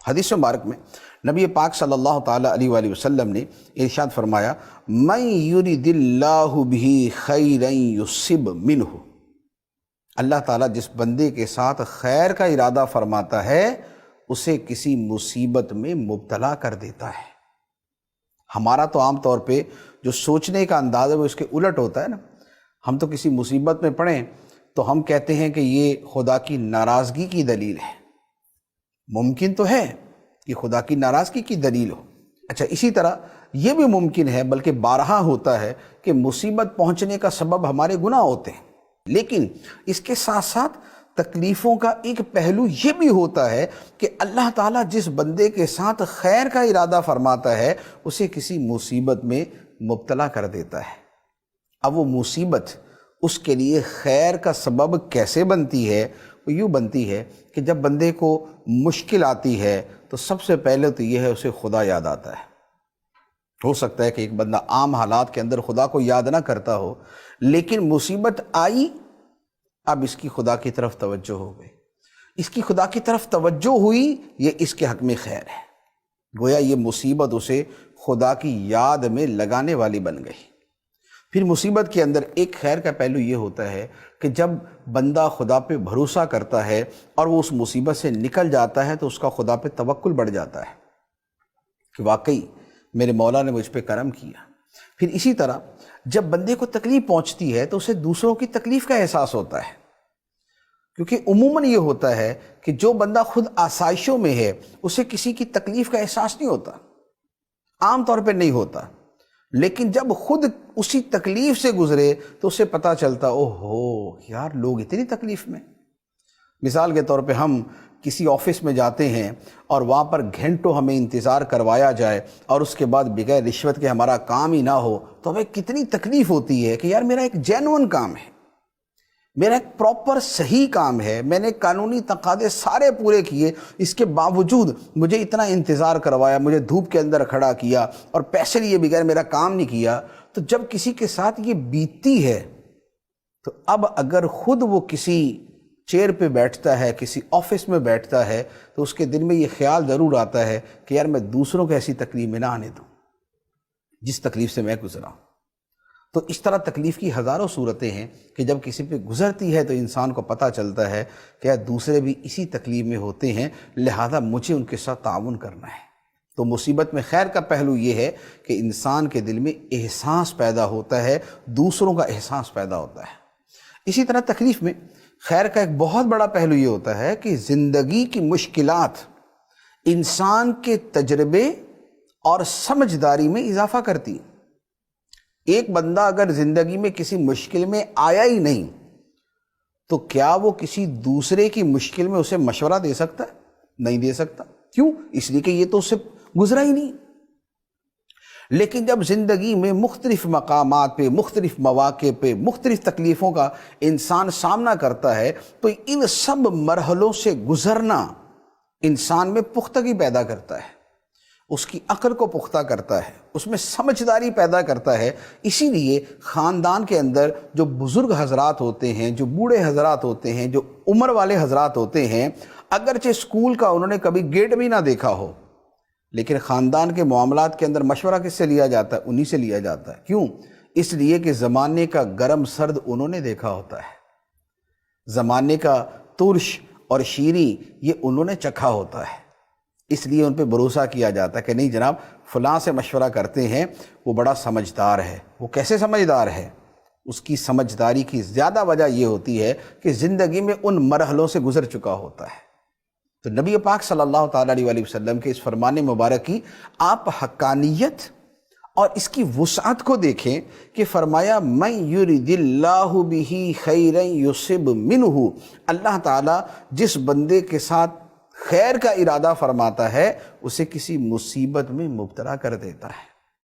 حدیث مبارک میں نبی پاک صلی اللہ تعالیٰ علیہ وآلہ وسلم نے ارشاد فرمایا، من یرد اللہ بہ خیرا یصب منہ، اللہ تعالیٰ جس بندے کے ساتھ خیر کا ارادہ فرماتا ہے اسے کسی مصیبت میں مبتلا کر دیتا ہے۔ ہمارا تو عام طور پہ جو سوچنے کا انداز ہے وہ اس کے الٹ ہوتا ہے نا۔ ہم تو کسی مصیبت میں پڑیں تو ہم کہتے ہیں کہ یہ خدا کی ناراضگی کی دلیل ہے۔ ممکن تو ہے کہ خدا کی ناراضگی کی دلیل ہو، اچھا اسی طرح یہ بھی ممکن ہے، بلکہ بارہا ہوتا ہے کہ مصیبت پہنچنے کا سبب ہمارے گناہ ہوتے ہیں، لیکن اس کے ساتھ ساتھ تکلیفوں کا ایک پہلو یہ بھی ہوتا ہے کہ اللہ تعالیٰ جس بندے کے ساتھ خیر کا ارادہ فرماتا ہے اسے کسی مصیبت میں مبتلا کر دیتا ہے۔ اب وہ مصیبت اس کے لیے خیر کا سبب کیسے بنتی ہے؟ وہ یوں بنتی ہے کہ جب بندے کو مشکل آتی ہے تو سب سے پہلے تو یہ ہے اسے خدا یاد آتا ہے۔ ہو سکتا ہے کہ ایک بندہ عام حالات کے اندر خدا کو یاد نہ کرتا ہو، لیکن مصیبت آئی، اب اس کی خدا کی طرف توجہ ہو گئی، اس کی خدا کی طرف توجہ ہوئی، یہ اس کے حق میں خیر ہے، گویا یہ مصیبت اسے خدا کی یاد میں لگانے والی بن گئی۔ پھر مصیبت کے اندر ایک خیر کا پہلو یہ ہوتا ہے کہ جب بندہ خدا پہ بھروسہ کرتا ہے اور وہ اس مصیبت سے نکل جاتا ہے تو اس کا خدا پہ توکل بڑھ جاتا ہے کہ واقعی میرے مولا نے مجھ پہ کرم کیا۔ پھر اسی طرح جب بندے کو تکلیف پہنچتی ہے تو اسے دوسروں کی تکلیف کا احساس ہوتا ہے، کیونکہ عموماً یہ ہوتا ہے کہ جو بندہ خود آسائشوں میں ہے اسے کسی کی تکلیف کا احساس نہیں ہوتا، عام طور پہ نہیں ہوتا، لیکن جب خود اسی تکلیف سے گزرے تو اسے پتہ چلتا اوہو یار لوگ اتنی تکلیف میں۔ مثال کے طور پہ ہم کسی آفس میں جاتے ہیں اور وہاں پر گھنٹوں ہمیں انتظار کروایا جائے اور اس کے بعد بغیر رشوت کے ہمارا کام ہی نہ ہو تو ہمیں کتنی تکلیف ہوتی ہے کہ یار میرا ایک جینوئن کام ہے، میرا ایک پراپر صحیح کام ہے، میں نے قانونی تقاضے سارے پورے کیے، اس کے باوجود مجھے اتنا انتظار کروایا، مجھے دھوپ کے اندر کھڑا کیا اور پیسے لیے بغیر میرا کام نہیں کیا۔ تو جب کسی کے ساتھ یہ بیتتی ہے تو اب اگر خود وہ کسی چیئر پہ بیٹھتا ہے، کسی آفس میں بیٹھتا ہے تو اس کے دل میں یہ خیال ضرور آتا ہے کہ یار میں دوسروں کو ایسی تکلیف میں نہ آنے دوں جس تکلیف سے میں گزرا ہوں۔ تو اس طرح تکلیف کی ہزاروں صورتیں ہیں کہ جب کسی پہ گزرتی ہے تو انسان کو پتہ چلتا ہے کہ یار دوسرے بھی اسی تکلیف میں ہوتے ہیں، لہذا مجھے ان کے ساتھ تعاون کرنا ہے۔ تو مصیبت میں خیر کا پہلو یہ ہے کہ انسان کے دل میں احساس پیدا ہوتا ہے، دوسروں کا احساس پیدا ہوتا ہے۔ اسی طرح تکلیف میں خیر کا ایک بہت بڑا پہلو یہ ہوتا ہے کہ زندگی کی مشکلات انسان کے تجربے اور سمجھداری میں اضافہ کرتی ہیں۔ ایک بندہ اگر زندگی میں کسی مشکل میں آیا ہی نہیں تو کیا وہ کسی دوسرے کی مشکل میں اسے مشورہ دے سکتا ہے؟ نہیں دے سکتا۔ کیوں؟ اس لیے کہ یہ تو اس سے گزرا ہی نہیں۔ لیکن جب زندگی میں مختلف مقامات پہ، مختلف مواقع پہ، مختلف تکلیفوں کا انسان سامنا کرتا ہے تو ان سب مرحلوں سے گزرنا انسان میں پختگی پیدا کرتا ہے، اس کی عقل کو پختہ کرتا ہے، اس میں سمجھداری پیدا کرتا ہے۔ اسی لیے خاندان کے اندر جو بزرگ حضرات ہوتے ہیں، جو بوڑھے حضرات ہوتے ہیں، جو عمر والے حضرات ہوتے ہیں، اگرچہ اسکول کا انہوں نے کبھی گیٹ بھی نہ دیکھا ہو، لیکن خاندان کے معاملات کے اندر مشورہ کس سے لیا جاتا ہے؟ انہی سے لیا جاتا ہے۔ کیوں؟ اس لیے کہ زمانے کا گرم سرد انہوں نے دیکھا ہوتا ہے، زمانے کا ترش اور شیریں یہ انہوں نے چکھا ہوتا ہے، اس لیے ان پہ بھروسہ کیا جاتا ہے کہ نہیں جناب فلاں سے مشورہ کرتے ہیں، وہ بڑا سمجھدار ہے۔ وہ کیسے سمجھدار ہے؟ اس کی سمجھداری کی زیادہ وجہ یہ ہوتی ہے کہ زندگی میں ان مرحلوں سے گزر چکا ہوتا ہے۔ تو نبی پاک صلی اللہ تعالیٰ علیہ وسلم کے اس فرمان مبارک کی آپ حقانیت اور اس کی وسعت کو دیکھیں کہ فرمایا من یرد اللہ بہ خیرا یصب منہ، اللہ تعالیٰ جس بندے کے ساتھ خیر کا ارادہ فرماتا ہے اسے کسی مصیبت میں مبتلا کر دیتا ہے۔